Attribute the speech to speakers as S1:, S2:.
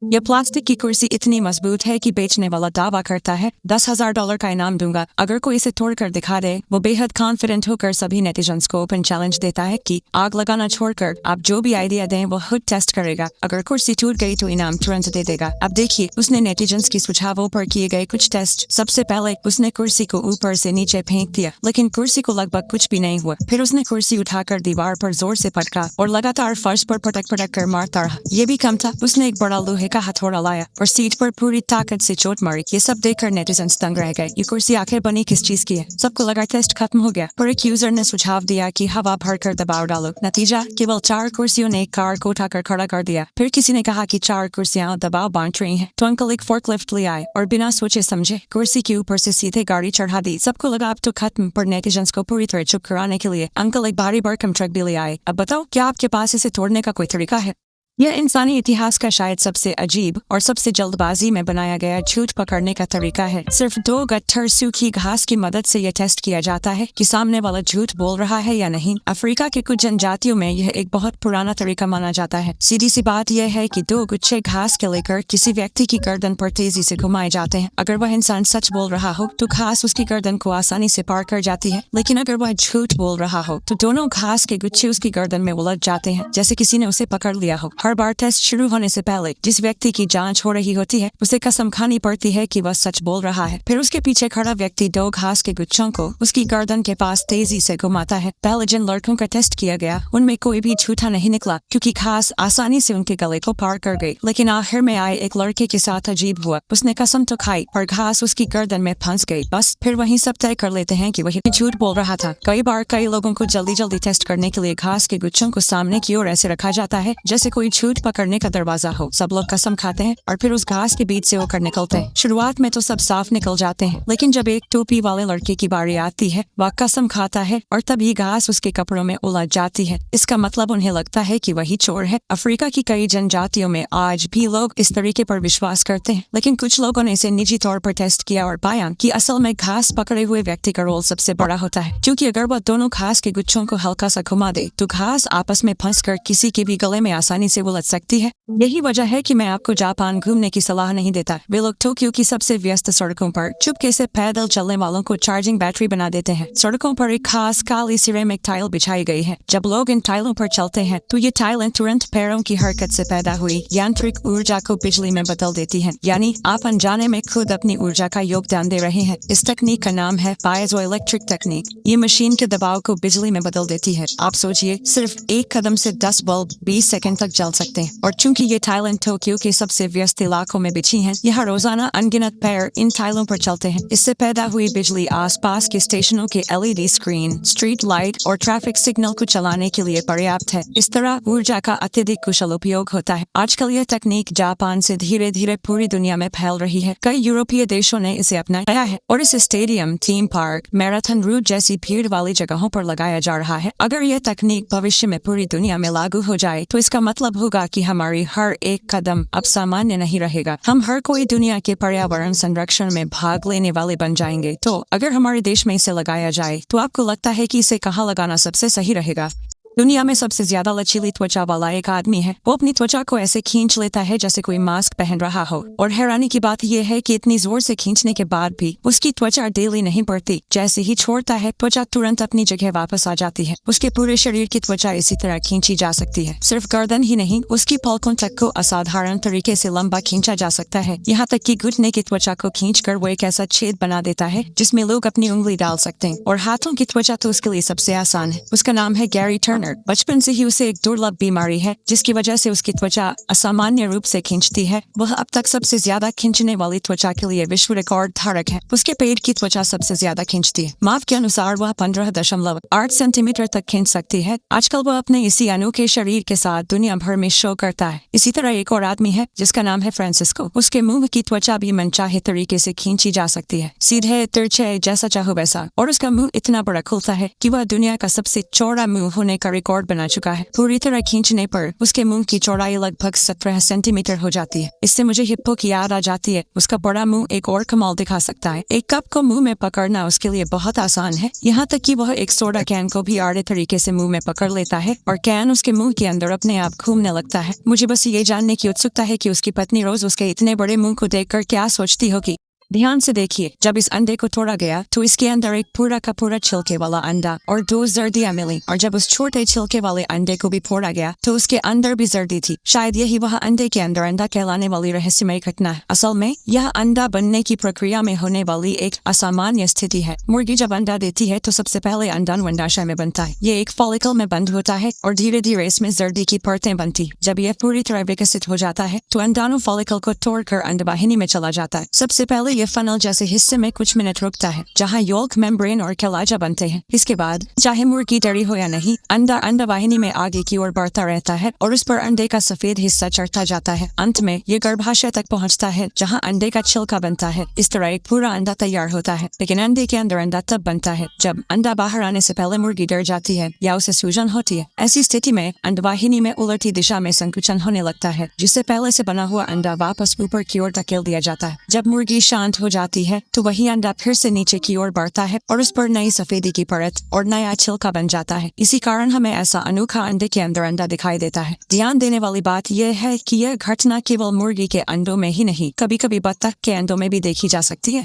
S1: यह प्लास्टिक की कुर्सी इतनी मजबूत है कि बेचने वाला दावा करता है $10,000 का इनाम दूंगा अगर कोई इसे तोड़कर दिखा दे। वो बेहद कॉन्फिडेंट होकर सभी नेटिजन्स को ओपन चैलेंज देता है कि आग लगाना छोड़कर आप जो भी आइडिया दें वो खुद टेस्ट करेगा। अगर कुर्सी टूट गई तो इनाम तुरंत दे देगा। अब देखिए उसने नेटिजन्स की सुझावों पर किए गए कुछ टेस्ट। सबसे पहले उसने कुर्सी को ऊपर से नीचे फेंक दिया, लेकिन कुर्सी को लगभग कुछ भी नहीं हुआ। फिर उसने कुर्सी उठाकर दीवार पर जोर से पटका और लगातार फर्श पर पटक कर मारता रहा। ये भी कम था, उसने एक बड़ा लोहे का हथौड़ा लाया और सीट पर पूरी ताकत से चोट मारी। ये सब देखकर नेटिजन्स दंग रह गए। ये कुर्सी आखिर बनी किस चीज की है? सबको लगा टेस्ट खत्म हो गया, पर एक यूजर ने सुझाव दिया कि हवा भरकर दबाव डालो। नतीजा, केवल 4 कुर्सियों ने एक कार को उठाकर खड़ा कर दिया। फिर किसी ने कहा कि 4 कुर्सियां दबाव बांट रही हैं, तो अंकल एक फोर्कलिफ्ट ले आए और बिना सोचे समझे कुर्सी के ऊपर से सीधे गाड़ी चढ़ा दी। सबको लगा अब तो खत्म, पर नेटिजन्स को पूरी तरह चुप कराने के लिए अंकल एक भारी भरकम ट्रक भी ले आए। अब बताओ, क्या आपके पास इसे तोड़ने का कोई तरीका है? यह इंसानी इतिहास का शायद सबसे अजीब और सबसे जल्दबाजी में बनाया गया झूठ पकड़ने का तरीका है। सिर्फ 2 गट्ठर सूखी घास की मदद से यह टेस्ट किया जाता है कि सामने वाला झूठ बोल रहा है या नहीं। अफ्रीका के कुछ जनजातियों में यह एक बहुत पुराना तरीका माना जाता है। सीधी सी बात यह है कि 2 गुच्छे घास के लेकर किसी व्यक्ति की गर्दन पर तेजी से घुमाए जाते हैं। अगर वह इंसान सच बोल रहा हो तो घास उसकी गर्दन को आसानी से पार कर जाती है, लेकिन अगर वह झूठ बोल रहा हो तो दोनों घास के गुच्छे उसकी गर्दन में उलझ जाते हैं, जैसे किसी ने उसे पकड़ लिया हो। हर बार टेस्ट शुरू होने से पहले जिस व्यक्ति की जांच हो रही होती है उसे कसम खानी पड़ती है कि वह सच बोल रहा है। फिर उसके पीछे खड़ा व्यक्ति 2 घास के गुच्छों को उसकी गर्दन के पास तेजी से घुमाता है। पहले जिन लड़कों का टेस्ट किया गया उनमें कोई भी झूठा नहीं निकला, क्योंकि घास आसानी से उनके गले को पार कर गई। लेकिन आखिर में आए एक लड़के के साथ अजीब हुआ। उसने कसम तो खाई पर घास उसकी गर्दन में फंस गई। बस फिर वहीं सब तय कर लेते हैं कि वही झूठ बोल रहा था। कई बार कई लोगों को जल्दी टेस्ट करने के लिए घास के गुच्छों को सामने की ओर ऐसे रखा जाता है जैसे कोई झूठ पकड़ने का दरवाजा हो। सब लोग कसम खाते हैं और फिर उस घास के बीच से होकर निकलते हैं। शुरुआत में तो सब साफ निकल जाते हैं, लेकिन जब एक टोपी वाले लड़के की बारी आती है वह कसम खाता है और तभी घास उसके कपड़ों में उलझ जाती है। इसका मतलब उन्हें लगता है कि वही चोर है। अफ्रीका की कई जनजातियों में आज भी लोग इस तरीके पर विश्वास करते हैं, लेकिन कुछ लोगों ने इसे निजी तौर पर टेस्ट किया और पाया कि असल में घास पकड़े हुए व्यक्ति का रोल सबसे बड़ा होता है, क्योंकि अगर वह दोनों घास के गुच्छों को हल्का सा घुमा दे तो घास आपस में फंसकर किसी के भी गले में आसानी से उलझ सकती है। यही वजह है कि मैं आपको जापान घूमने की सलाह नहीं देता। वे लोग टोक्यो की सबसे व्यस्त सड़कों पर चुपके से पैदल चलने वालों को चार्जिंग बैटरी बना देते हैं। सड़कों पर एक खास काली सिरेमिक टाइल बिछाई गई है। जब लोग इन टाइलों पर चलते हैं तो ये टाइलें तुरंत पैरों की हरकत से पैदा हुई यांत्रिक ऊर्जा को बिजली में बदल देती हैं, यानी आप अनजाने में खुद अपनी ऊर्जा का योगदान दे रहे हैं। इस तकनीक का नाम है पाइज़ोइलेक्ट्रिक तकनीक। ये मशीन के दबाव को बिजली में बदल देती है। आप सोचिए, सिर्फ एक कदम से 10 बल्ब 20 सेकंड तक जल सकते हैं। और चूंकि ये टाइलें टोक्यो के सबसे व्यस्त इलाकों में बिछी हैं, यहाँ रोजाना अनगिनत पैर इन टाइलों पर चलते हैं। इससे पैदा हुई बिजली आसपास के स्टेशनों के LED स्क्रीन, स्ट्रीट लाइट और ट्रैफिक सिग्नल को चलाने के लिए पर्याप्त है। इस तरह ऊर्जा का अत्यधिक कुशल उपयोग होता है। आजकल यह तकनीक जापान से धीरे धीरे पूरी दुनिया में फैल रही है। कई यूरोपीय देशों ने इसे अपनाया है और इसे stadium, theme park, marathon route जैसी भीड़ वाली जगहों पर लगाया जा रहा है। अगर यह तकनीक भविष्य में पूरी दुनिया में लागू हो जाए तो इसका मतलब होगा कि हमारी हर एक कदम अब सामान्य नहीं रहेगा। हम हर कोई दुनिया के पर्यावरण संरक्षण में भाग लेने वाले बन जाएंगे। तो अगर हमारे देश में इसे लगाया जाए तो आपको लगता है कि इसे कहाँ लगाना सबसे सही रहेगा? दुनिया में सबसे ज्यादा लचीली त्वचा वाला एक आदमी है। वो अपनी त्वचा को ऐसे खींच लेता है जैसे कोई मास्क पहन रहा हो। और हैरानी की बात यह है कि इतनी जोर से खींचने के बाद भी उसकी त्वचा ढीली नहीं पड़ती। जैसे ही छोड़ता है त्वचा तुरंत अपनी जगह वापस आ जाती है। उसके पूरे शरीर की त्वचा इसी तरह खींची जा सकती है। सिर्फ गर्दन ही नहीं, उसकी पलकों तक को असाधारण तरीके से लंबा खींचा जा सकता है। यहाँ तक कि घुटने की त्वचा को खींचकर वो एक ऐसा छेद बना देता है जिसमें लोग अपनी उंगली डाल सकते हैं। और हाथों की त्वचा तो उसके लिए सबसे आसान है। उसका नाम है गैरी टर्नर। बचपन से ही उसे एक दुर्लभ बीमारी है जिसकी वजह से उसकी त्वचा असामान्य रूप से खींचती है। वह अब तक सबसे ज्यादा खींचने वाली त्वचा के लिए विश्व रिकॉर्ड धारक है। उसके पेट की त्वचा सबसे ज्यादा खींचती है। माप के अनुसार वह 15.8 सेंटीमीटर तक खींच सकती है। आजकल वह अपने इसी अनोखे शरीर के साथ दुनिया भर में शो करता है। इसी तरह एक और आदमी है जिसका नाम है फ्रांसिस्को। उसके मुंह की त्वचा भी मनचाहे तरीके से खींची जा सकती है, सीधे, तिरछे, जैसा चाहो वैसा। और उसका मुंह इतना बड़ा खुलता है कि वह दुनिया का सबसे चौड़ा मुंह होने का रिकॉर्ड बना चुका है। पूरी तरह खींचने पर उसके मुंह की चौड़ाई लगभग 17 सेंटीमीटर हो जाती है। इससे मुझे हिप्पो की याद आ जाती है। उसका बड़ा मुंह एक और कमाल दिखा सकता है। एक कप को मुंह में पकड़ना उसके लिए बहुत आसान है, यहाँ तक कि वह एक सोडा कैन को भी आड़े तरीके से मुंह में पकड़ लेता है और कैन उसके मुंह के अंदर अपने आप घूमने लगता है। मुझे बस ये जानने की उत्सुकता है कि उसकी पत्नी रोज उसके इतने बड़े मुंह को देखकर क्या सोचती होगी। ध्यान से देखिए, जब इस अंडे को तोड़ा गया तो इसके अंदर एक पूरा का पूरा छिलके वाला अंडा और 2 जर्दियां मिली, और जब उस छोटे छिलके वाले अंडे को भी फोड़ा गया तो उसके अंदर भी जर्दी थी। शायद यही वह अंडे के अंदर अंडा कहलाने वाली रहस्यमय घटना है। असल में यह अंडा बनने की प्रक्रिया में होने वाली एक असामान्य स्थिति है। मुर्गी जब अंडा देती है तो सबसे पहले अंडा अंडाशय में बनता है। ये एक फॉलिकल में बंद होता है और धीरे धीरे इसमें जर्दी की परतें बनती। जब यह पूरी तरह विकसित हो जाता है तो अंडाणु फॉलिकल को तोड़कर अंडवाहिनी में चला जाता है। सबसे पहले ये फनल जैसे हिस्से में कुछ मिनट रुकता है जहां योल्क, मेम्ब्रेन और कैलाजा बनते हैं। इसके बाद चाहे मुर्गी डरी हो या नहीं, अंडा अंडवाहिनी में आगे की ओर बढ़ता रहता है और उस पर अंडे का सफेद हिस्सा चढ़ता जाता है। अंत में ये गर्भाशय तक पहुंचता है जहां अंडे का छिलका बनता है। इस तरह एक पूरा अंडा तैयार होता है। लेकिन अंडे के अंदर अंडा तब बनता है जब अंडा बाहर आने से पहले मुर्गी डर जाती है या उसे सूजन होती है। ऐसी स्थिति में अंडवाहिनी में उलटी दिशा में संकुचन होने लगता है, जिससे पहले से बना हुआ अंडा वापस ऊपर की ओर धकेल दिया जाता है। जब मुर्गी शांत हो जाती है तो वही अंडा फिर से नीचे की ओर बढ़ता है और उस पर नई सफेदी की परत और नया छिलका बन जाता है। इसी कारण हमें ऐसा अनोखा अंडे के अंदर अंडा दिखाई देता है। ध्यान देने वाली बात यह है कि यह घटना केवल मुर्गी के अंडों में ही नहीं, कभी कभी बत्तख के अंडों में भी देखी जा सकती है।